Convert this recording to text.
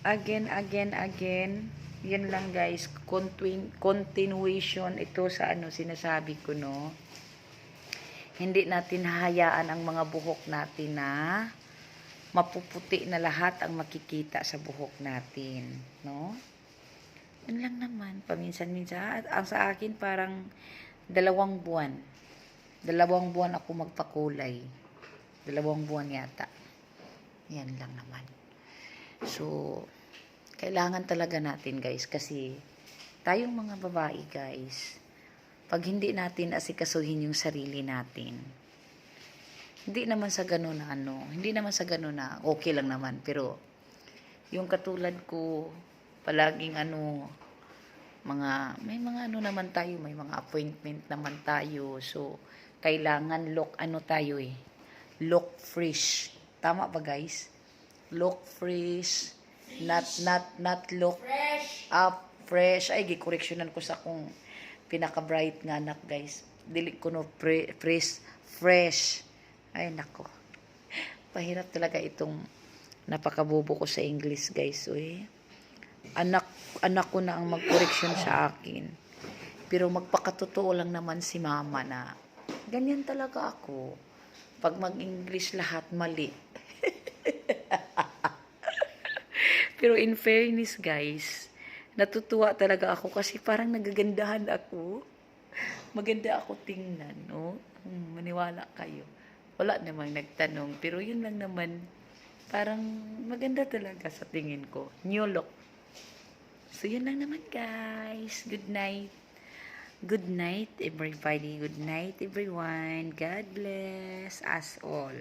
Again. Yan lang guys, continuation ito sa ano sinasabi ko, no. Hindi natin hahayaan ang mga buhok natin na mapuputi na lahat ang makikita sa buhok natin, no. Yan lang naman, paminsan-minsan. Ang sa akin parang 2 buwan. 2 buwan ako magpakulay. 2 buwan yata. Yan lang naman. So, kailangan talaga natin guys kasi tayong mga babae guys, pag hindi natin asikasuhin yung sarili natin, hindi naman sa ganun na hindi naman sa ganun na okay lang naman, pero yung katulad ko, palaging may mga naman tayo, may mga appointment naman tayo, so kailangan look fresh. Tama ba guys? Look fresh, not look up fresh. Ay gi-correctionan ko sa kung pinaka-bright nga anak guys. Dili ko no fresh. Ay nako. Pahirap talaga itong napakabobo ko sa English guys. Uy. Anak ko na ang mag-correction sa akin. Pero magpakatotoo lang naman si mama na ganyan talaga ako. Pag mag-English lahat mali. Pero in fairness guys, natutuwa talaga ako kasi parang nagagandahan ako. Maganda ako tingnan, no? Maniwala kayo. Wala namang nagtanong, pero yun lang naman, parang maganda talaga sa tingin ko. New look. So yun lang naman guys. Good night. Good night everybody. Good night everyone. God bless us all.